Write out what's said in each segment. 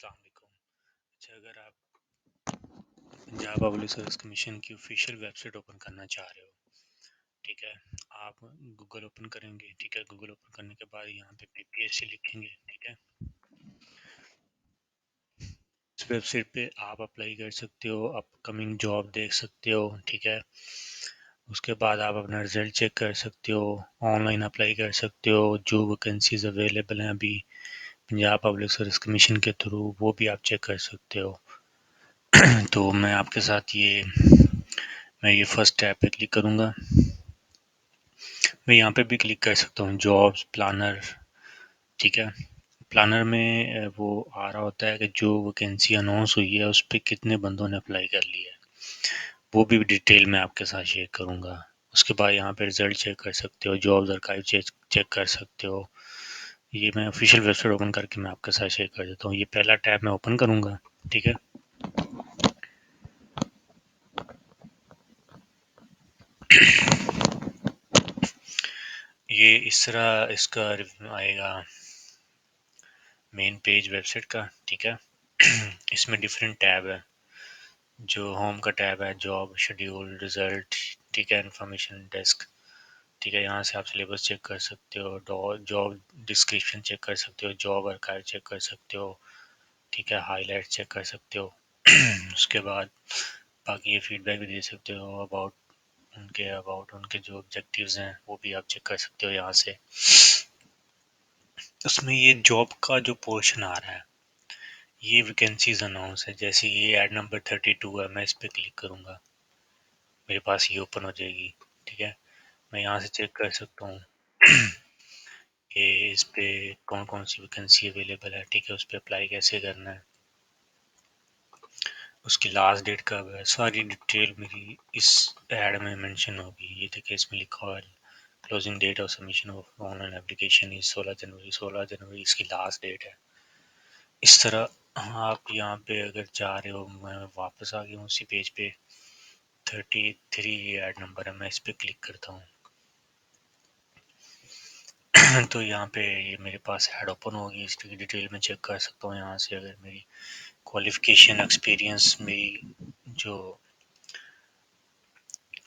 अस्सलाम वालेकुम। अच्छा, अगर आप पंजाब पब्लिक सर्विस कमीशन की ऑफिशियल वेबसाइट ओपन करना चाह रहे हो, ठीक है, आप गूगल ओपन करेंगे। ठीक है, गूगल ओपन करने के बाद यहाँ पे पीपीएससी लिखेंगे। ठीक है, इस वेबसाइट पे आप अप्लाई कर सकते हो, अपकमिंग जॉब देख सकते हो। ठीक है, उसके बाद आप अपना रिजल्ट चेक कर सकते हो, ऑनलाइन अप्लाई कर सकते हो। जो वैकेंसीज अवेलेबल हैं अभी पंजाब पब्लिक सर्विस कमीशन के थ्रू, वो भी आप चेक कर सकते हो। तो मैं ये फर्स्ट टैब पे क्लिक करूँगा। मैं यहाँ पे भी क्लिक कर सकता हूँ, जॉब्स प्लानर। ठीक है, प्लानर में वो आ रहा होता है कि जो वैकेंसी अनाउंस हुई है उस पर कितने बंदों ने अप्लाई कर लिया है, वो भी डिटेल में आपके साथ शेयर करूँगा। उसके बाद यहाँ पे रिजल्ट चेक कर सकते हो, जॉब्स आर्काइव चेक कर सकते हो। ये मैं ऑफिशियल वेबसाइट ओपन करके मैं आपके साथ शेयर कर देता हूँ। ये पहला टैब मैं ओपन करूँगा। ठीक है, ये इस तरह इसका आएगा मेन पेज वेबसाइट का। ठीक है, इसमें डिफरेंट टैब है। जो होम का टैब है, जॉब शेड्यूल, रिजल्ट। ठीक है, इन्फॉर्मेशन डेस्क। ठीक है, यहाँ से आप सिलेबस चेक कर सकते हो, जॉब डिस्क्रिप्शन चेक कर सकते हो, जॉब आर्काइव चेक कर सकते हो। ठीक है, हाईलाइट चेक कर सकते हो। उसके बाद बाकी ये फीडबैक भी दे सकते हो अबाउट उनके जो ऑब्जेक्टिव्स हैं, वो भी आप चेक कर सकते हो यहाँ से। उसमें ये जॉब का जो पोर्शन आ रहा है, ये वैकेंसीज अनाउंस है। जैसे ये ऐड नंबर 32 है, मैं इस पर क्लिक करूँगा, मेरे पास ये ओपन हो जाएगी। ठीक है, मैं यहाँ से चेक कर सकता हूँ कि इस पे कौन कौन सी वैकेंसी अवेलेबल है। ठीक है, उस पर अप्लाई कैसे करना है, उसकी लास्ट डेट कब है, सारी डिटेल मेरी इस ऐड में मेंशन होगी। ये देखिए, इसमें लिखा हुआ है closing date of submission of online application is 16 January. 16 जनवरी इसकी लास्ट डेट है। इस तरह आप यहाँ पे अगर चाह रहे हो, मैं वापस आ गया हूँ उसी पेज पे। 33 ये ऐड नंबर है, मैं इस पर क्लिक करता हूँ। तो यहाँ पे ये मेरे पास ऐड ओपन होगी, इसकी डिटेल में चेक कर सकता हूँ यहाँ से। अगर मेरी क्वालिफिकेशन एक्सपीरियंस मेरी जो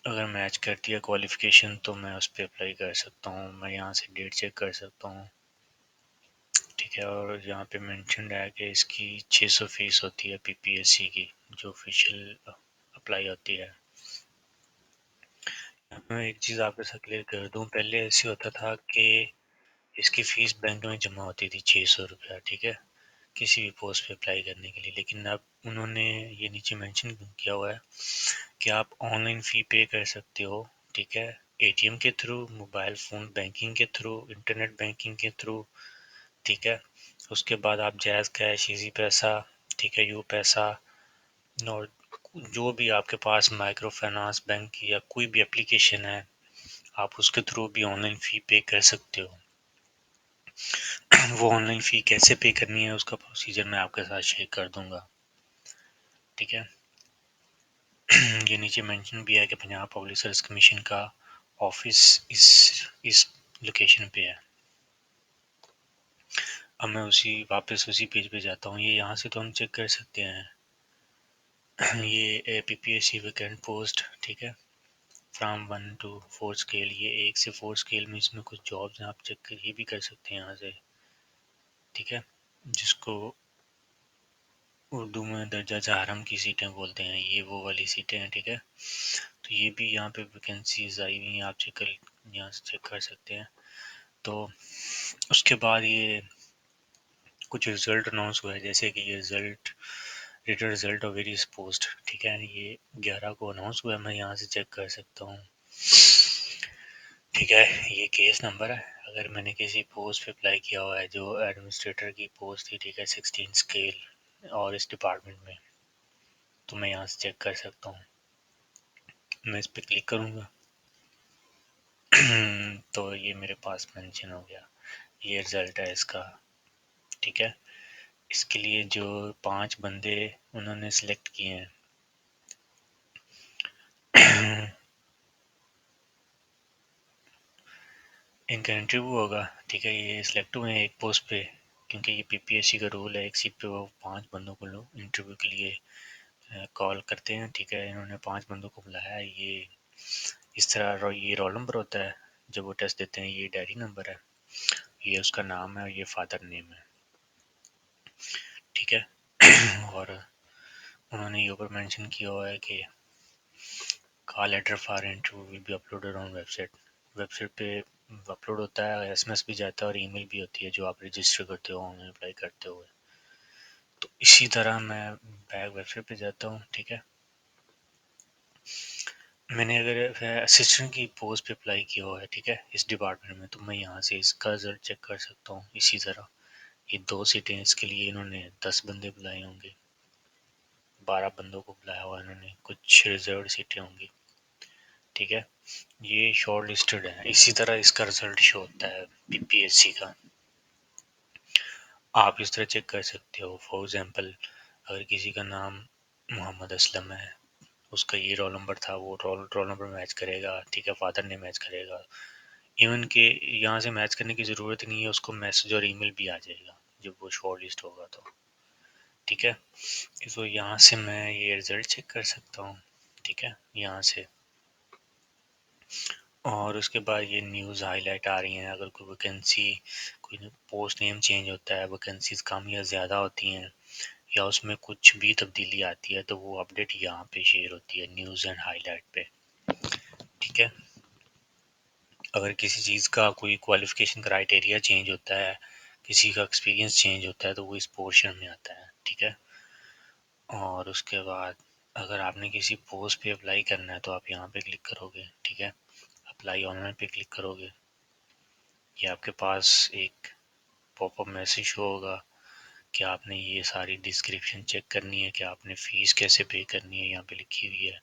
अगर मैच करती है क्वालिफिकेशन, तो मैं उस पर अप्लाई कर सकता हूँ। मैं यहाँ से डेट चेक कर सकता हूँ। ठीक है, और यहाँ पे मेंशन है कि इसकी 600 फीस होती है पीपीएससी की, जो ऑफिशियल अप्लाई होती है। मैं एक चीज़ आपके साथ क्लियर कर दूँ, पहले ऐसे होता था कि इसकी फ़ीस बैंक में जमा होती थी 600 रुपया। ठीक है, किसी भी पोस्ट पे अप्लाई करने के लिए। लेकिन अब उन्होंने ये नीचे मेंशन किया हुआ है कि आप ऑनलाइन फ़ी पे कर सकते हो। ठीक है, एटीएम के थ्रू, मोबाइल फ़ोन बैंकिंग के थ्रू, इंटरनेट बैंकिंग के थ्रू। ठीक है, उसके बाद आप जैज़ कैश, इजी पैसा, ठीक है, यू पैसा, और जो भी आपके पास माइक्रो फाइनेंस बैंक की या कोई भी एप्लीकेशन है, आप उसके थ्रू भी ऑनलाइन फ़ी पे कर सकते हो। वो ऑनलाइन फ़ी कैसे पे करनी है, उसका प्रोसीजर मैं आपके साथ शेयर कर दूंगा। ठीक है, ये नीचे मेंशन भी है कि पंजाब पब्लिक सर्विस कमीशन का ऑफिस इस लोकेशन पे है। अब मैं वापस उसी पेज पे जाता हूँ। ये यहाँ से तो हम चेक कर सकते हैं। ये पीपीएससी वैकेंट पोस्ट। ठीक है, फ्रॉम 1 to 4 स्केल, ये 1 से 4 स्केल में इसमें कुछ जॉब्स हैं, आप चेक ये भी कर सकते हैं यहाँ से। ठीक है, जिसको उर्दू में दर्जा चाहरम की सीटें बोलते हैं, ये वो वाली सीटें हैं। ठीक है, तो ये भी यहाँ पे वैकेंसीज आई हुई हैं, आप यहाँ से चेक कर सकते हैं। तो उसके बाद ये कुछ रिजल्ट अनाउंस हुआ है, जैसे कि ये रिजल्ट ऑफ वेरियस पोस्ट। ठीक है, ये 11 को अनाउंस हुआ है, मैं यहाँ से चेक कर सकता हूँ। ठीक है, ये केस नंबर है। अगर मैंने किसी पोस्ट पे अप्लाई किया हुआ है जो एडमिनिस्ट्रेटर की पोस्ट थी, ठीक है, 16 स्केल और इस डिपार्टमेंट में, तो मैं यहाँ से चेक कर सकता हूँ। मैं इस पर क्लिक करूँगा। तो ये मेरे पास मेंशन हो गया, ये रिजल्ट है इसका। ठीक है, इसके लिए जो 5 बंदे उन्होंने सिलेक्ट किए हैं, इनका इंटरव्यू होगा। ठीक है, ये सिलेक्ट हुए हैं एक पोस्ट पे, क्योंकि ये पीपीएससी का रूल है, एक सीट पे वो 5 बंदों को लोग इंटरव्यू के लिए कॉल करते हैं, ठीक है। इन्होंने 5 बंदों को बुलाया है। ये इस तरह ये रोल नंबर होता है जब वो टेस्ट देते हैं, ये डायरी नंबर है, ये उसका नाम है और ये फादर नेम है, ठीक है। और उन्होंने ये ऊपर मेंशन किया हुआ है कि call letter for interview will be uploaded on website. Website पे अपलोड होता है, एसएमएस भी जाता है और ईमेल भी होती है जो आप रजिस्टर करते हो ऑनलाइन अप्लाई करते हुए। तो इसी तरह मैं बैक वेबसाइट पे जाता हूँ, ठीक है। मैंने अगर असिस्टेंट की पोस्ट पे अप्लाई किया हुआ है, ठीक है, इस डिपार्टमेंट में, तो मैं यहाँ से इसका रिजल्ट चेक कर सकता हूँ। इसी तरह ये 2 सीटें, इसके लिए इन्होंने 10 बंदे बुलाए होंगे, 12 बंदों को बुलाया हुआ इन्होंने, कुछ रिजर्व सीटें होंगी, ठीक है। ये शॉर्ट लिस्टेड है। इसी तरह इसका रिजल्ट शो होता है पीपीएससी का। आप इस तरह चेक कर सकते हो। फॉर एग्जांपल, अगर किसी का नाम मोहम्मद असलम है, उसका ये रोल नंबर था, वो रोल नंबर मैच करेगा, ठीक है, फादर ने मैच करेगा। इवन के यहाँ से मैच करने की ज़रूरत नहीं है, उसको मैसेज और ईमेल भी आ जाएगा जब वो शॉर्ट लिस्ट होगा तो, ठीक है। तो यहाँ से मैं ये रिज़ल्ट चेक कर सकता हूँ, ठीक है, यहाँ से। और उसके बाद ये न्यूज़ हाईलाइट आ रही हैं, अगर कोई वैकेंसी, कोई पोस्ट नेम चेंज होता है, वैकेंसीज कम या ज़्यादा होती हैं, या उसमें कुछ भी तब्दीली आती है, तो वो अपडेट यहाँ पे शेयर होती है न्यूज़ एंड हाईलाइट पे, ठीक है। अगर किसी चीज़ का कोई क्वालिफिकेशन क्राइटेरिया चेंज होता है, किसी का एक्सपीरियंस चेंज होता है, तो वो इस पोर्शन में आता है, ठीक है। और उसके बाद अगर आपने किसी पोस्ट पे अप्लाई करना है तो आप यहाँ पे क्लिक करोगे, ठीक है, अप्लाई ऑनलाइन पे क्लिक करोगे। ये आपके पास एक पॉपअप मैसेज होगा कि आपने ये सारी डिस्क्रिप्शन चेक करनी है कि आपने फ़ीस कैसे पे करनी है, यहाँ पे लिखी हुई है।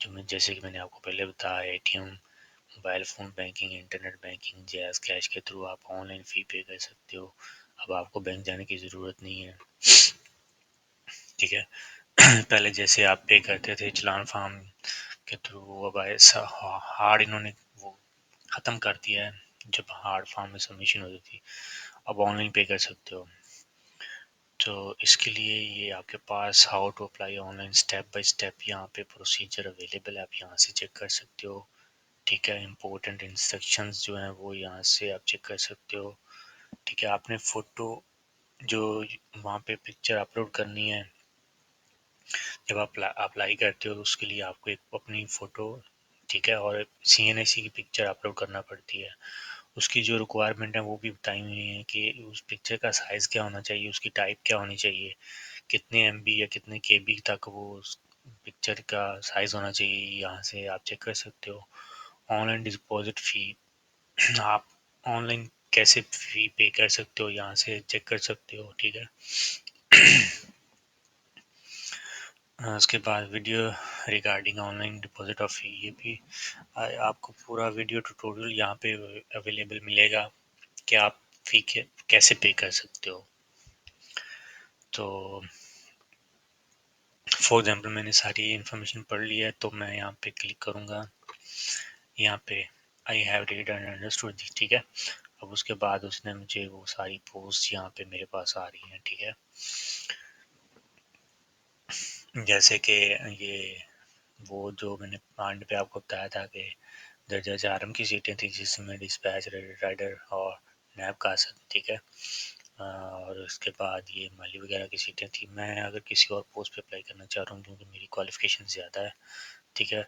जो मैं, जैसे कि मैंने आपको पहले बताया, ATM, mobile phone banking, internet banking, jazz cash के थ्रू आप ऑनलाइन फ़ी पे कर सकते हो। अब आपको बैंक जाने की ज़रूरत नहीं है, ठीक है। पहले जैसे आप पे करते थे चलान फार्म के थ्रू, अब ऐसा हार्ड इन्होंने वो ख़त्म कर दिया है। जब हार्ड फॉर्म में सबमिशन होती थी, अब ऑनलाइन पे कर सकते हो। तो इसके लिए ये आपके पास how to apply online step by step यहाँ पे प्रोसीजर अवेलेबल है, आप यहाँ से चेक कर सकते हो, ठीक है। इम्पोर्टेंट इंस्ट्रक्शंस जो हैं वो यहाँ से आप चेक कर सकते हो, ठीक है। आपने फ़ोटो जो वहाँ पे पिक्चर अपलोड करनी है, जब आप अप्लाई करते हो तो उसके लिए आपको एक अपनी फ़ोटो, ठीक है, और सीएनएसी की पिक्चर अपलोड करना पड़ती है। उसकी जो रिक्वायरमेंट है वो भी बताई हुई है कि उस पिक्चर का साइज़ क्या होना चाहिए, उसकी टाइप क्या होनी चाहिए, कितने एमबी या कितने केबी तक वो पिक्चर का साइज़ होना चाहिए, यहाँ से आप चेक कर सकते हो। ऑनलाइन डिपॉजिट फ़ी, आप ऑनलाइन कैसे फ़ी पे कर सकते हो, यहाँ से चेक कर सकते हो, ठीक है। उसके बाद video regarding online deposit of fee, ये भी आपको पूरा वीडियो ट्यूटोरियल यहाँ पे अवेलेबल मिलेगा कि आप फ़ी कैसे पे कर सकते हो। तो फॉर एग्जांपल मैंने सारी इन्फॉर्मेशन पढ़ ली है, तो मैं यहाँ पे क्लिक करूँगा, यहाँ पे I have read and understood, ठीक है। अब उसके बाद उसने मुझे वो सारी पोस्ट यहाँ पे मेरे पास आ रही हैं, ठीक है। जैसे कि ये वो जो मैंने पांड पे आपको बताया था कि दर्जा चारम की सीटें थी जिसमें डिस्पैच राइडर और नैब कासद, ठीक है। और उसके बाद ये माली वगैरह की सीटें थी। मैं अगर किसी और पोस्ट पे अप्लाई करना चाह रहा हूँ क्योंकि मेरी क्वालिफिकेशन ज़्यादा है, ठीक है।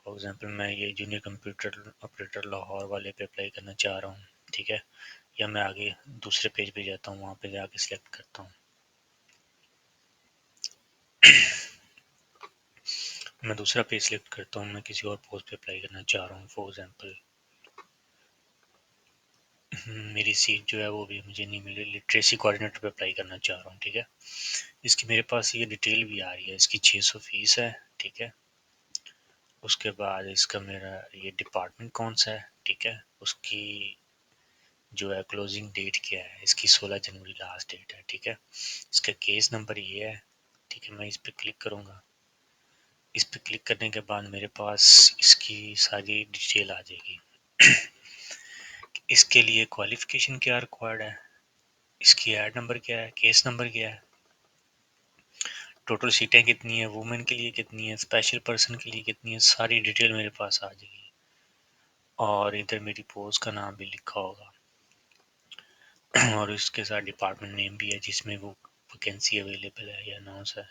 फॉर एग्जांपल मैं ये जूनियर कंप्यूटर ऑपरेटर लाहौर वाले पे अप्लाई करना चाह रहा हूँ, ठीक है। या मैं आगे दूसरे पेज पे जाता हूँ, वहाँ पे जाके सिलेक्ट करता हूँ। मैं दूसरा पेज सिलेक्ट करता हूँ, मैं किसी और पोस्ट पे अप्लाई करना चाह रहा हूँ। फॉर एग्जांपल मेरी सीट जो है वो भी मुझे नहीं मिली, लिटरेसी कोऑर्डिनेटर पे अप्लाई करना चाह रहा हूँ, ठीक है। इसकी मेरे पास ये डिटेल भी आ रही है, इसकी 600 फीस है, ठीक है। उसके बाद इसका मेरा ये डिपार्टमेंट कौन सा है, ठीक है। उसकी जो है क्लोजिंग डेट क्या है, इसकी 16 जनवरी लास्ट डेट है, ठीक है। इसका केस नंबर ये है, ठीक है। मैं इस पर क्लिक करूँगा, इस पर क्लिक करने के बाद मेरे पास इसकी सारी डिटेल आ जाएगी। इसके लिए क्वालिफ़िकेशन क्या रिक्वायर्ड है, इसकी ऐड नंबर क्या है, केस नंबर क्या है, टोटल सीटें कितनी है, वुमेन के लिए कितनी है, स्पेशल पर्सन के लिए कितनी है, सारी डिटेल मेरे पास आ जाएगी। और इधर मेरी पोस्ट का नाम भी लिखा होगा और इसके साथ डिपार्टमेंट नेम भी है जिसमें वो वैकेंसी अवेलेबल है या अनाउंस है।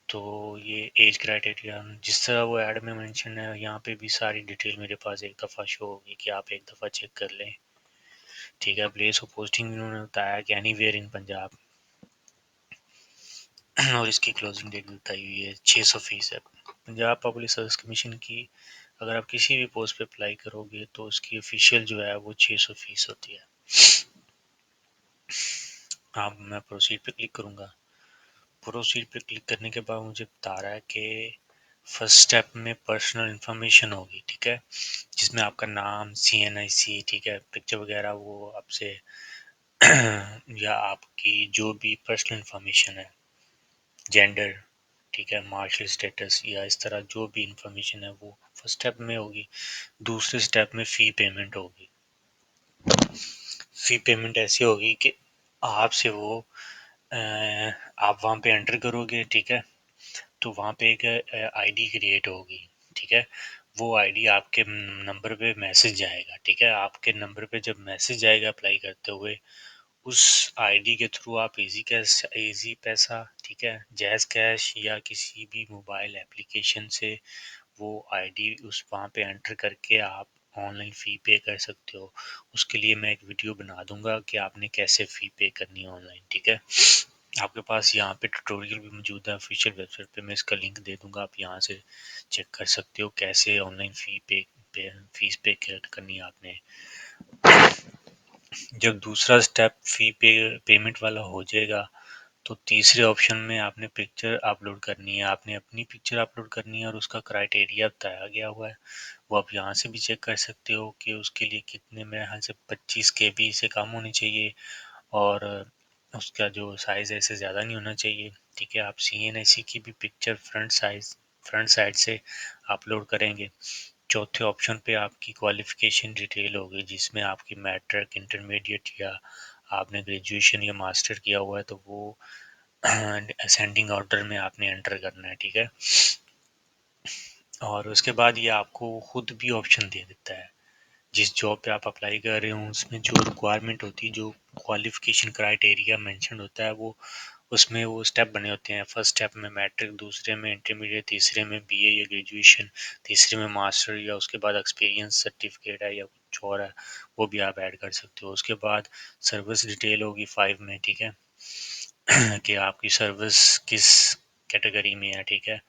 तो ये एज क्राइटेरिया जिस तरह वो ऐड में मेंशन है, यहाँ पे भी सारी डिटेल मेरे पास एक दफ़ा शो होगी कि आप एक दफ़ा चेक कर लें। ठीक है, प्लेस ऑफ पोस्टिंग उन्होंने बताया कि एनीवेयर इन पंजाब और इसकी क्लोजिंग डेट भी बताई हुई है, 600 फीस है। पंजाब पब्लिक सर्विस कमीशन की अगर आप किसी भी पोस्ट पे अप्लाई करोगे तो उसकी ऑफिशियल जो है वो 600 फीस होती है। अब मैं प्रोसीड पे क्लिक करूँगा। प्रोसीड पे क्लिक करने के बाद मुझे बता रहा है कि फर्स्ट स्टेप में पर्सनल इन्फॉर्मेशन होगी, ठीक है, जिसमें आपका नाम, CNIC, ठीक है, पिक्चर वगैरह वो आपसे या आपकी जो भी पर्सनल इन्फॉर्मेशन है, जेंडर, ठीक है, मार्शल स्टेटस या इस तरह जो भी इंफॉर्मेशन है वो फर्स्ट स्टेप में होगी। दूसरे स्टेप में फ़ी पेमेंट होगी। फ़ी पेमेंट ऐसी होगी कि आपसे वो आप वहाँ पे एंटर करोगे, ठीक है, तो वहाँ पे एक आईडी क्रिएट होगी, ठीक है, वो आईडी आपके नंबर पे मैसेज जाएगा, ठीक है, आपके नंबर पे जब मैसेज जाएगा अप्लाई करते हुए, उस आईडी के थ्रू आप इजी पैसा, ठीक है, जैज़ कैश या किसी भी मोबाइल एप्लीकेशन से वो आईडी उस वहाँ पे एंटर करके आप ऑनलाइन फ़ी पे कर सकते हो। उसके लिए मैं एक वीडियो बना दूंगा कि आपने कैसे फ़ी पे करनी है ऑनलाइन, ठीक है। आपके पास यहाँ पे ट्यूटोरियल भी मौजूद है ऑफिशियल वेबसाइट पे, मैं इसका लिंक दे दूंगा, आप यहाँ से चेक कर सकते हो कैसे ऑनलाइन फीस पे करनी है आपने। जब दूसरा स्टेप पेमेंट वाला हो जाएगा तो तीसरे ऑप्शन में आपने पिक्चर अपलोड करनी है, आपने अपनी पिक्चर अपलोड करनी है और उसका क्राइटेरिया बताया गया हुआ है, वो आप यहाँ से भी चेक कर सकते हो कि उसके लिए कितने, मेरे ख्याल से 25 KB से कम होनी चाहिए और उसका जो साइज़ है इससे ज़्यादा नहीं होना चाहिए, ठीक है। आप CNIC की भी पिक्चर फ्रंट साइड से अपलोड करेंगे। चौथे ऑप्शन पे आपकी क्वालिफ़िकेशन डिटेल होगी जिसमें आपकी मैट्रिक, इंटरमीडिएट या आपने ग्रेजुएशन या मास्टर किया हुआ है तो वो असेंडिंग ऑर्डर में आपने एंटर करना है, ठीक है। और उसके बाद ये आपको खुद भी ऑप्शन दे देता है, जिस जॉब पे आप अप्लाई कर रहे हो उसमें जो रिक्वायरमेंट होती है, जो क्वालिफ़िकेशन क्राइटेरिया मेंशन होता है, वो उसमें वो स्टेप बने होते हैं। फर्स्ट स्टेप में मैट्रिक, दूसरे में इंटरमीडिएट, तीसरे में BA या ग्रेजुएशन, तीसरे में मास्टर या उसके बाद एक्सपीरियंस सर्टिफिकेट है या कुछ और है, वो भी आप ऐड कर सकते हो। उसके बाद सर्विस डिटेल होगी 5 में, ठीक है, कि आपकी सर्विस किस कैटेगरी में है, ठीक है,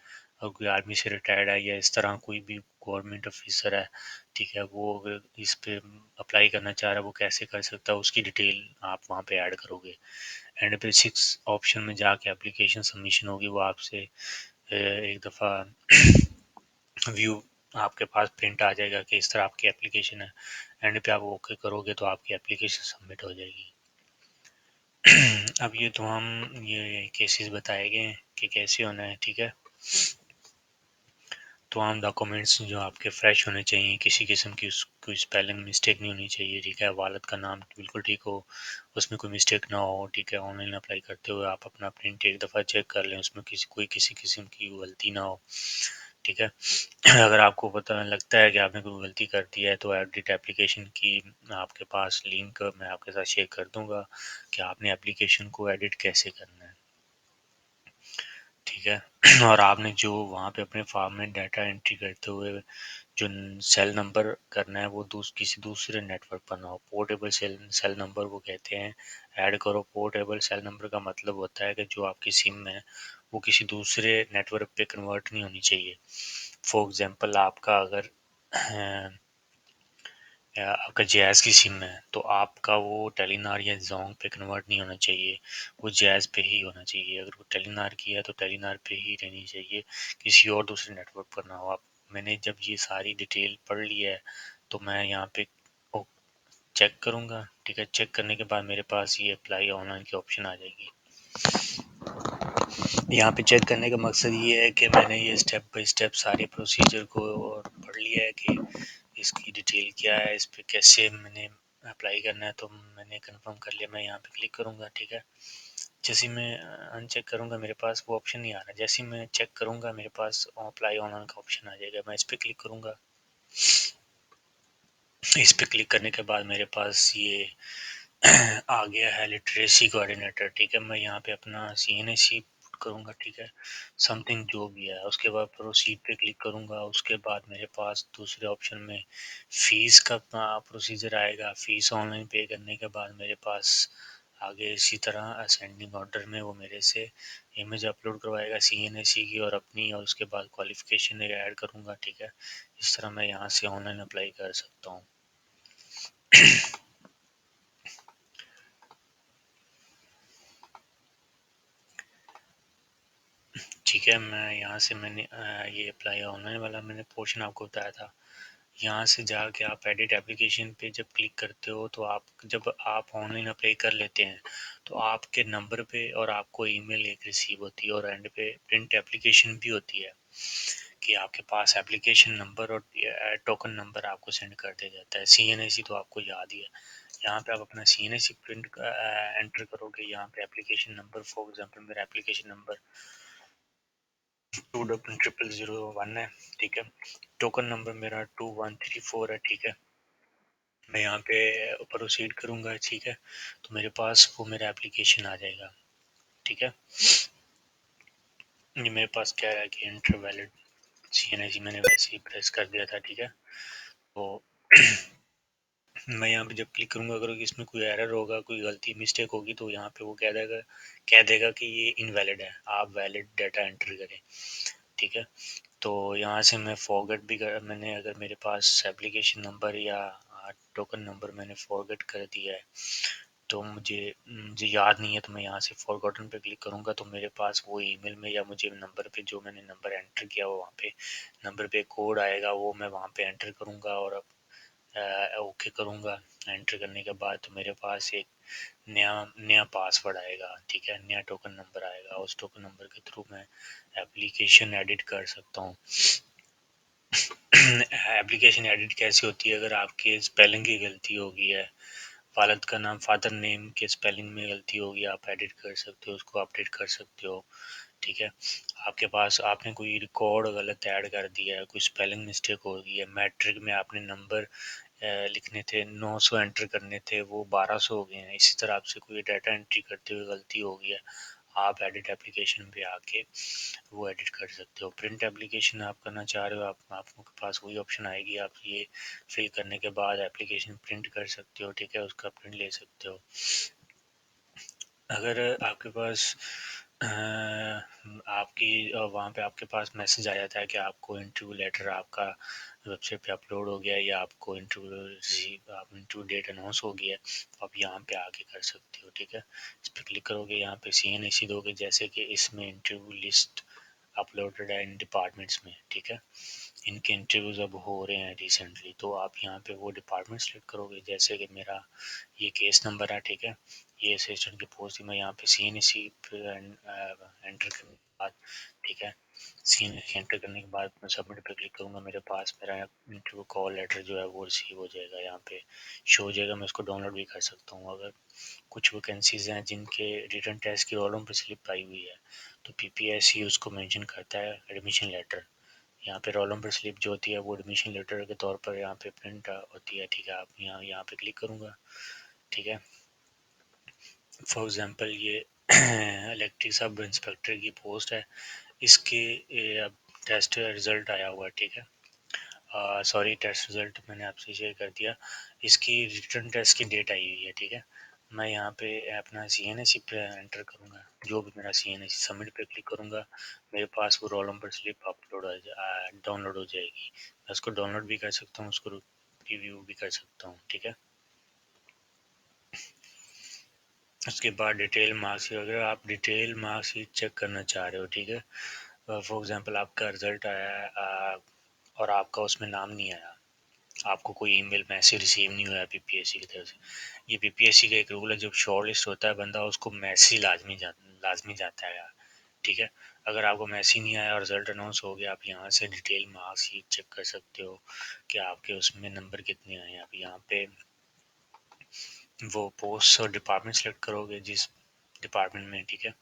और कोई आर्मी से रिटायर्ड है या इस तरह कोई भी गवर्नमेंट ऑफिसर है, ठीक है, वो अगर इस पे अप्लाई करना चाह रहा है वो कैसे कर सकता है, उसकी डिटेल आप वहाँ पे ऐड करोगे। एंड पे 6 ऑप्शन में जाके एप्लीकेशन सबमिशन होगी, वो आपसे एक दफ़ा व्यू आपके पास प्रिंट आ जाएगा कि इस तरह आपकी एप्लीकेशन है। एंड पे आप ओके करोगे तो आपकी एप्लीकेशन सबमिट हो जाएगी। अब ये तो हम ये केसेस बताए गए हैं कि कैसे होना है, ठीक है। तो आम डॉक्यूमेंट्स जो आपके फ्रेश होने चाहिए, किसी किस्म की कोई स्पेलिंग मिस्टेक नहीं होनी चाहिए, ठीक है, वालिद का नाम बिल्कुल ठीक हो, उसमें कोई मिस्टेक ना हो, ठीक है। ऑनलाइन अप्लाई करते हुए आप अपना प्रिंट एक दफ़ा चेक कर लें, उसमें किसी किस्म की गलती ना हो, ठीक है। अगर आपको पता लगता है कि आपने कोई गलती कर दी है तो एडिट एप्लीकेशन की आपके पास लिंक मैं आपके साथ शेयर कर दूंगा कि आपने एप्लीकेशन को एडिट कैसे करना है, ठीक है। और आपने जो वहाँ पे अपने फॉर्म में डाटा एंट्री करते हुए जो सेल नंबर करना है वो किसी दूसरे नेटवर्क पर ना हो। पोर्टेबल सेल नंबर वो कहते हैं, ऐड करो। पोर्टेबल सेल नंबर का मतलब होता है कि जो आपकी सिम है वो किसी दूसरे नेटवर्क पे कन्वर्ट नहीं होनी चाहिए। फॉर एग्जांपल आपका अगर आपका जैज़ की सिम है तो आपका वो टेलीनार या जोंग पे कन्वर्ट नहीं होना चाहिए, वो जैज़ पे ही होना चाहिए। अगर वो टेलीनार की है तो टेलीनार पे ही रहनी चाहिए, किसी और दूसरे नेटवर्क पर ना हो। आप मैंने जब ये सारी डिटेल पढ़ ली है तो मैं यहाँ पे चेक करूँगा, ठीक है। चेक करने के बाद मेरे पास ये अप्लाई ऑनलाइन की ऑप्शन आ जाएगी। यहाँ पे चेक करने का मकसद ये है कि मैंने ये स्टेप बाय स्टेप सारे प्रोसीजर को और पढ़ लिया है कि इसकी डिटेल क्या है, इस पे कैसे मैंने अप्लाई करना है तो मैंने कंफर्म कर लिया, मैं यहाँ पे क्लिक करूँगा, ठीक है। जैसे ही मैं अनचेक करूँगा मेरे पास वो ऑप्शन नहीं आ रहा, जैसे ही मैं चेक करूँगा मेरे पास अप्लाई ऑनलाइन का ऑप्शन आ जाएगा, मैं इस पर क्लिक करूँगा। इस पर क्लिक करने के बाद मेरे पास ये आ गया है लिटरेसी कोऑर्डिनेटर, ठीक है। मैं यहाँ पे अपना CNAC करूँगा, ठीक है, समथिंग जो भी है। उसके बाद प्रोसीड पे क्लिक करूँगा। उसके बाद मेरे पास दूसरे ऑप्शन में फ़ीस का प्रोसीजर आएगा। फ़ीस ऑनलाइन पे करने के बाद मेरे पास आगे इसी तरह असेंडिंग ऑर्डर में वो मेरे से इमेज अपलोड करवाएगा CNAC की और अपनी, और उसके बाद क्वालिफ़िकेशन ऐड करूँगा, ठीक है। इस तरह मैं यहाँ से ऑनलाइन अप्लाई कर सकता हूँ। ठीक है, मैं यहाँ से मैंने ये अप्लाई ऑनलाइन वाला मैंने पोर्शन आपको बताया था। यहाँ से जाके आप एडिट एप्लीकेशन पे जब क्लिक करते हो तो आप जब आप ऑनलाइन अप्लाई कर लेते हैं तो आपके नंबर पे और आपको ईमेल एक रिसीव होती है और एंड पे प्रिंट एप्लीकेशन भी होती है कि आपके पास एप्लीकेशन नंबर और टोकन नंबर आपको सेंड कर दिया जाता है। CNAC तो आपको याद ही है। यहाँ पे आप अपना CNAC प्रिंट एंटर करोगे। यहाँ पे एप्लीकेशन नंबर, फॉर एग्जांपल मेरा एप्लीकेशन नंबर 20001 है, ठीक है। टोकन नंबर मेरा 2134 है, ठीक है। मैं यहाँ पे प्रोसीड करूँगा, ठीक है। तो मेरे पास वो मेरा एप्लीकेशन आ जाएगा, ठीक है। ये मेरे पास क्या है कि इंटर वैलिड CNAC मैंने वैसे ही प्रेस कर दिया था, ठीक है। तो मैं यहाँ पे जब क्लिक करूँगा अगर इसमें कोई एरर होगा, कोई गलती मिस्टेक होगी तो यहाँ पे वो कह देगा कि ये इनवैलिड है, आप वैलिड डाटा एंटर करें, ठीक है। तो यहाँ से मैं फॉरगेट भी कर, मैंने अगर मेरे पास एप्लीकेशन नंबर या टोकन नंबर मैंने फॉरगेट कर दिया है तो मुझे याद नहीं है, तो मैं यहाँ से फॉरगॉटन पे क्लिक करूँगा तो मेरे पास वो ईमेल में या मुझे नंबर पे जो मैंने नंबर एंटर किया वो वहाँ पे नंबर पे कोड आएगा, वो मैं वहाँ पे एंटर करूँगा और ओके करूँगा। एंटर करने के बाद तो मेरे पास एक नया नया पासवर्ड आएगा, ठीक है, नया टोकन नंबर आएगा। उस टोकन नंबर के थ्रू मैं एप्लीकेशन एडिट कर सकता हूँ। एप्लीकेशन एडिट कैसे होती है, अगर आपके स्पेलिंग की गलती हो गई है, वालिद का नाम फादर नेम के स्पेलिंग में गलती होगी, आप एडिट कर सकते हो, उसको अपडेट कर सकते हो, ठीक है। आपके पास आपने कोई रिकॉर्ड गलत ऐड कर दिया है, कोई स्पेलिंग मिस्टेक हो गई है, मैट्रिक में आपने नंबर लिखने थे 900 एंटर करने थे वो 1200 हो गए हैं, इसी तरह आपसे कोई डाटा एंट्री करते हुए गलती हो गई है, आप एडिट एप्लीकेशन पे आके वो एडिट कर सकते हो। प्रिंट एप्लीकेशन आप करना चाह रहे हो, आपके पास वही ऑप्शन आएगी, आप ये फिल करने के बाद एप्लीकेशन प्रिंट कर सकते हो, ठीक है, उसका प्रिंट ले सकते हो। अगर आपके पास आपकी वहाँ पे आपके पास मैसेज आ जाता है कि आपको इंटरव्यू लेटर आपका वेबसाइट पे अपलोड हो गया है या आपको इंटरव्यू डेट अनाउंस हो गया है, तो आप यहाँ पे आके कर सकते हो, ठीक है। इस पर क्लिक करोगे, यहाँ पे CNAC दोगे, जैसे कि इसमें इंटरव्यू लिस्ट अपलोडेड है इन डिपार्टमेंट्स में, ठीक है। इनके इंटरव्यूज़ अब हो रहे हैं रिसेंटली, तो आप यहाँ पे वो डिपार्टमेंट सेलेक्ट करोगे, जैसे कि मेरा ये केस नंबर है, ठीक है। ये असिस्टेंट की पोस्ट थी, मैं यहाँ पे CNAC एंटर करने के बाद, ठीक है, CNAC एंटर करने के बाद मैं सबमिट पे क्लिक करूँगा, मेरे पास मेरा इंटरव्यू कॉल लेटर जो है वो रिसीव हो जाएगा, यहाँ पे शो हो जाएगा। मैं उसको डाउनलोड भी कर सकता हूँ। अगर कुछ वैकेंसीज हैं जिनके रिटन टेस्ट की रोल नंबर स्लिप आई हुई है तो PPSC उसको मेंशन करता है एडमिशन लेटर। यहाँ पे रोल नंबर स्लिप जो होती है वो एडमिशन लेटर के तौर पर यहाँ पे प्रिंट होती है, ठीक है। आप यहाँ पे क्लिक करूँगा, ठीक है। फॉर एग्जांपल ये इलेक्ट्रिक सब इंस्पेक्टर की पोस्ट है, इसके अब टेस्ट रिज़ल्ट आया हुआ है, ठीक है। सॉरी, टेस्ट रिज़ल्ट मैंने आपसे शेयर कर दिया। इसकी रिटर्न टेस्ट की डेट आई हुई है, ठीक है। मैं यहाँ पे अपना CNAC पे एंटर करूँगा, जो भी मेरा CNAC, सबमिट पे क्लिक करूँगा, मेरे पास वो रोल नंबर स्लिप डाउनलोड हो जाएगी। मैं उसको डाउनलोड भी कर सकता हूँ, उसको रिव्यू भी कर सकता हूँ, ठीक है। उसके बाद डिटेल मार्कशीट, अगर आप डिटेल मार्कशीट चेक करना चाह रहे हो, ठीक है, फॉर एग्जांपल आपका रिजल्ट आया है और आपका उसमें नाम नहीं आया, आपको कोई ईमेल मैसेज रिसीव नहीं हुआ PPSC की तरफ से। ये PPSC का एक रूल है, जब शॉर्ट लिस्ट होता है बंदा उसको मैसेज लाजमी जाता है, ठीक है। अगर आपको मैसेज नहीं आया और रिजल्ट अनाउंस हो गया, आप यहाँ से डिटेल मार्कशीट चेक कर सकते हो कि आपके उसमें नंबर कितने आए हैं। आप यहाँ पे वो पोस्ट और डिपार्टमेंट सेलेक्ट करोगे जिस डिपार्टमेंट में, ठीक है।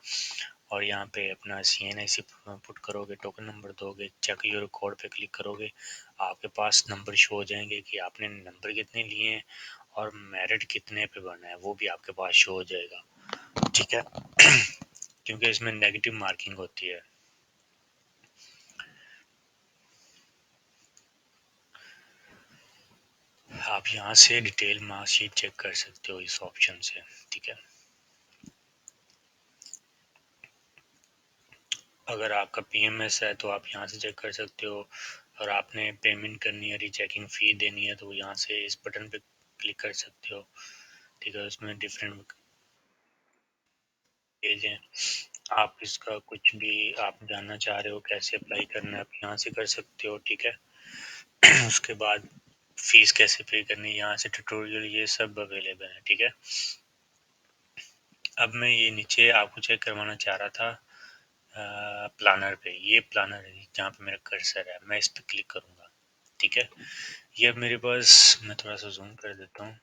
और यहाँ पे अपना CNIC पुट करोगे, टोकन नंबर दोगे, चेक योर रिकॉर्ड पे क्लिक करोगे, आपके पास नंबर शो हो जाएंगे कि आपने नंबर कितने लिए हैं और मेरिट कितने पे बढ़ना है, वो भी आपके पास शो हो जाएगा, ठीक है। क्योंकि इसमें नेगेटिव मार्किंग होती है। आप यहाँ से डिटेल मार्कशीट चेक कर सकते हो इस ऑप्शन से, ठीक है। अगर आपका PMS है तो आप यहाँ से चेक कर सकते हो, और आपने पेमेंट करनी है, रीचेकिंग फ़ी देनी है, तो यहाँ से इस बटन पे क्लिक कर सकते हो, ठीक है। उसमें डिफरेंट पेज हैं, आप इसका कुछ भी आप जानना चाह रहे हो कैसे अप्लाई करना है, आप यहाँ से कर सकते हो, ठीक है। उसके बाद फीस कैसे पे करनी है, यहाँ से ट्यूटोरियल ये सब अवेलेबल है, ठीक है। अब मैं ये नीचे आपको चेक करवाना चाह रहा था प्लानर पे, ये प्लानर है जहाँ पे मेरा कर्सर है, मैं इस पे क्लिक करूँगा, ठीक है। ये अब मेरे पास, मैं थोड़ा सा जूम कर देता हूँ।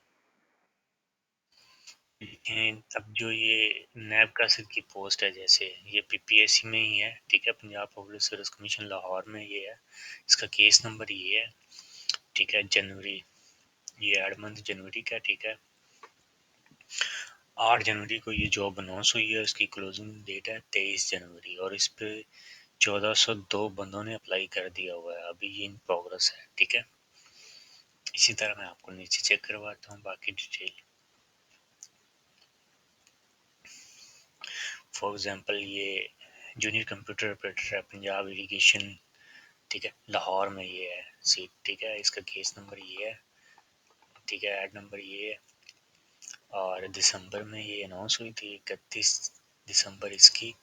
अब जो ये नैब कासिर की पोस्ट है, जैसे ये PPSC में ही है, ठीक है, Punjab public service commission Lahore में ये है, इसका केस नंबर ये है, ठीक है। जनवरी, ये एड मंथ जनवरी का, ठीक है। 8 जनवरी को ये जॉब अनाउंस हुई है, इसकी क्लोजिंग डेट है 23 जनवरी, और इस पे 1402 बंदों ने अप्लाई कर दिया हुआ है, अभी ये इन प्रोग्रेस है, ठीक है। इसी तरह मैं आपको नीचे चेक करवाता हूँ बाकी डिटेल। फॉर एग्जांपल ये जूनियर कंप्यूटर ऑपरेटर है, पंजाब इरिगेशन, ठीक है, लाहौर में ये है सीट, ठीक है। इसका केस नंबर ये है, ठीक है, ऐड नंबर ये है, और दिसंबर में ये अनाउंस हुई थी, 31 दिसंबर इसकी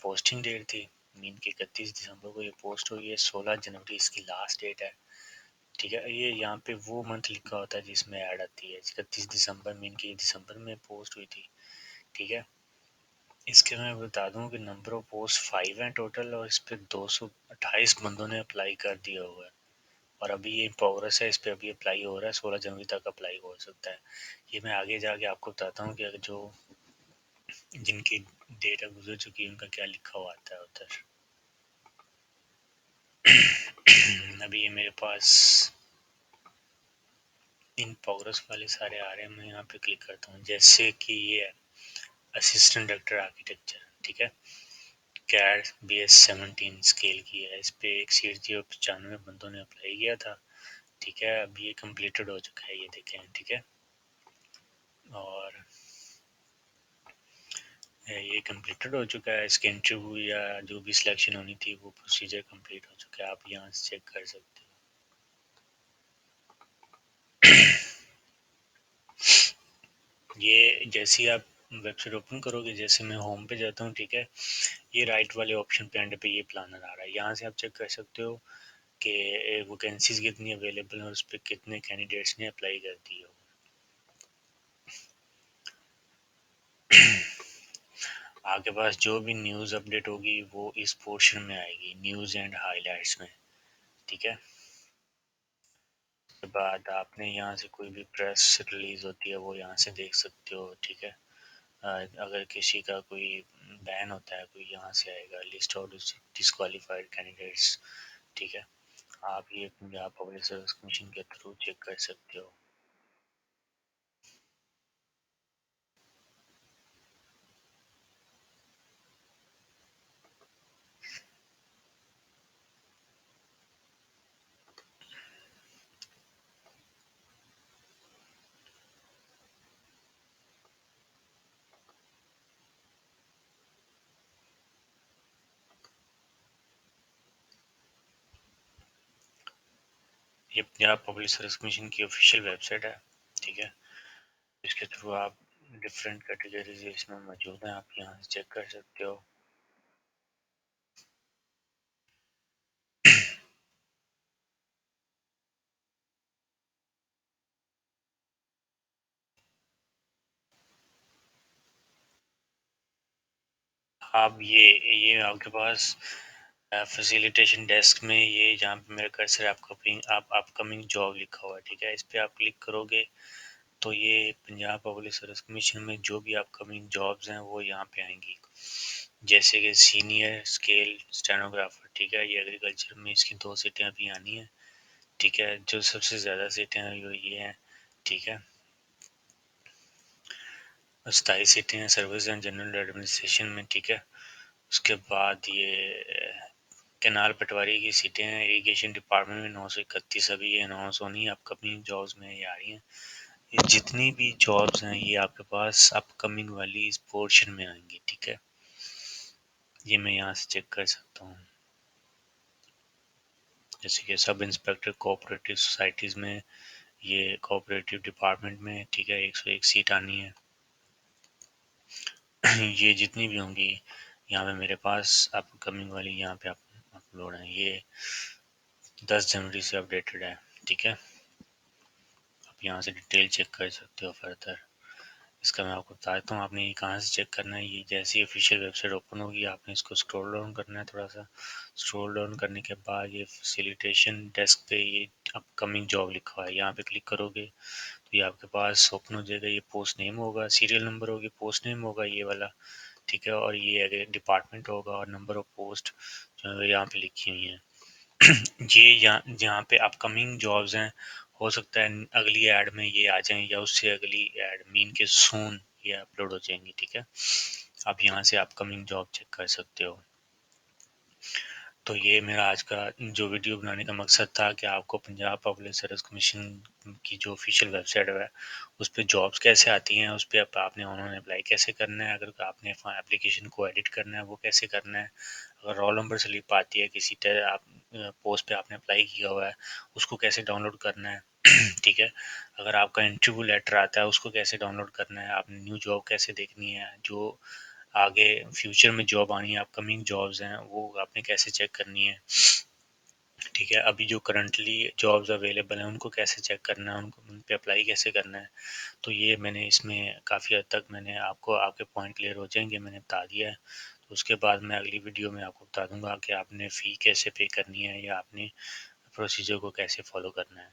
पोस्टिंग डेट थी, मीन की 31 दिसंबर को ये पोस्ट हुई है, 16 जनवरी इसकी लास्ट डेट है, ठीक है। ये यहाँ पे वो मंथ लिखा होता है जिसमें ऐड आती है, 31 दिसंबर, मीन की दिसंबर में पोस्ट हुई थी, ठीक है। इसके मैं बता दूं कि नंबर ऑफ पोस्ट 5 हैं टोटल, और इस पे 228 बंदों ने अप्लाई कर दिया हुआ है, और अभी ये प्रोग्रेस है, इस पे अभी अप्लाई हो रहा है, 16 जनवरी तक अप्लाई हो सकता है। ये मैं आगे जाके आपको बताता हूँ कि अगर जो जिनकी डेट गुजर चुकी है उनका क्या लिखा हुआ आता है उधर। अभी ये मेरे पास इन प्रोग्रेस वाले सारे आ रहे हैं, मैं यहाँ पे क्लिक करता हूँ, जैसे कि ये है असिस्टेंट डायरेक्टर आर्किटेक्चर, ठीक है, कैड BS17 स्केल की है, इस पे एक सीट थी और 95 बंदों ने अप्लाई किया था, ठीक है। अब ये कंप्लीटेड हो चुका है, ये देखें, ठीक है। और ये कंप्लीटेड हो चुका है, इसके इंटरव्यू या जो भी सिलेक्शन होनी थी वो प्रोसीजर कंप्लीट हो चुका है, आप यहाँ से चेक कर सकते हो। ये जैसे ही आप वेबसाइट ओपन करोगे, जैसे मैं होम पे जाता हूँ, ठीक है, ये राइट वाले ऑप्शन पे एंड पे ये प्लानर आ रहा है, यहाँ से आप चेक कर सकते हो कि वैकेंसीज कितनी अवेलेबल है और उस पर कितने कैंडिडेट्स ने अप्लाई कर दी हो। आपके पास जो भी न्यूज़ अपडेट होगी वो इस पोर्शन में आएगी, न्यूज़ एंड हाइलाइट्स में, ठीक है। उसके बाद आपने यहाँ से कोई भी प्रेस रिलीज होती है वो यहाँ से देख सकते हो, ठीक है। अगर किसी का कोई बैन होता है कोई यहाँ से आएगा, लिस्ट ऑफ डिस्क्वालीफाइड कैंडिडेट्स, ठीक है। आप ये पंजाब पब्लिक सर्विस कमीशन के थ्रू चेक कर सकते हो। ये पंजाब पब्लिक सर्विस कमीशन की ऑफिशियल वेबसाइट है, ठीक है। इसके थ्रू आप डिफरेंट कैटेगरीज इसमें मौजूद हैं, आप यहाँ से चेक कर सकते हो। आप ये आपके पास फैसिलिटेशन डेस्क में ये जहाँ पे मेरा कर्सर है, आप अपकमिंग जॉब लिखा हुआ है, ठीक है। इस पे आप क्लिक करोगे तो ये पंजाब पब्लिक सर्विस कमीशन में जो भी अपकमिंग जॉब्स हैं वो यहाँ पे आएंगी, जैसे कि सीनियर स्केल स्टेनोग्राफर, ठीक है, ये एग्रीकल्चर में इसकी 2 सीटें अभी आनी है, ठीक है, जो सबसे ज़्यादा सीटें हैं वो ये हैं, ठीक है, 27 सीटें हैं सर्विस एंड जनरल एडमिनिस्ट्रेशन में, ठीक है। उसके बाद ये कैनाल पटवारी की सीटें हैं इरीगेशन डिपार्टमेंट में 931, अभी ये अनाउंस होनी है, अपकमिंग जॉब्स में ये आ रही हैं। ये जितनी भी जॉब्स हैं ये आपके पास अपकमिंग वाली इस पोर्शन में आएंगी, ठीक है, ये मैं यहाँ से चेक कर सकता हूँ। जैसे कि सब इंस्पेक्टर कोऑपरेटिव सोसाइटीज़ में, ये कोऑपरेटिव डिपार्टमेंट में, ठीक है, 101 सीट आनी है। ये जितनी भी होंगी यहाँ पे मेरे पास अपकमिंग वाली यहाँ पे अपलोड है, ये 10 जनवरी से अपडेटेड है, ठीक है। आप यहाँ से डिटेल चेक कर सकते हो फर्दर। इसका मैं आपको बता देता हूँ आपने ये कहाँ से चेक करना है। ये जैसी ऑफिशियल वेबसाइट ओपन होगी आपने इसको स्क्रॉल डाउन करना है, थोड़ा सा स्क्रॉल डाउन करने के बाद ये फैसिलिटेशन डेस्क पे ये अपकमिंग जॉब लिखा हुआ है, यहाँ पे क्लिक करोगे तो ये आपके पास ओपन हो जाएगा। ये पोस्ट नेम होगा, सीरियल नंबर होगी, पोस्ट नेम होगा ये वाला, ठीक है, और ये डिपार्टमेंट होगा और नंबर ऑफ पोस्ट जो है यहाँ पे लिखी हुई हैं। ये यहाँ पे अपकमिंग जॉब्स हैं, हो सकता है अगली ऐड में ये आ जाएं या उससे अगली ऐड मीन के सून ये अपलोड हो जाएंगी, ठीक है। आप यहाँ से अपकमिंग जॉब चेक कर सकते हो। तो ये मेरा आज का जो वीडियो बनाने का मकसद था कि आपको पंजाब पब्लिक सर्विस कमीशन की जो ऑफिशियल वेबसाइट है उस पर जॉब्स कैसे आती हैं, उस पर आपने ऑनलाइन अप्लाई कैसे करना है, अगर आपने एप्लीकेशन को एडिट करना है वो कैसे करना है, अगर रोल नंबर स्लिप आती है किसी तरह आप पोस्ट पे आपने अप्लाई किया हुआ है उसको कैसे डाउनलोड करना है, ठीक है, अगर आपका इंटरव्यू लेटर आता है उसको कैसे डाउनलोड करना है, आपने न्यू जॉब कैसे देखनी है, जो आगे फ्यूचर में जॉब आनी है अपकमिंग जॉब्स हैं वो आपने कैसे चेक करनी है, ठीक है, अभी जो करंटली जॉब्स अवेलेबल हैं उनको कैसे चेक करना है, उनको उन पे अप्लाई कैसे करना है। तो ये मैंने इसमें काफ़ी हद तक मैंने आपको आपके पॉइंट क्लियर हो जाएंगे मैंने बता दिया है। तो उसके बाद मैं अगली वीडियो में आपको बता दूंगा कि आपने फ़ी कैसे पे करनी है या आपने प्रोसीजर को कैसे फॉलो करना है।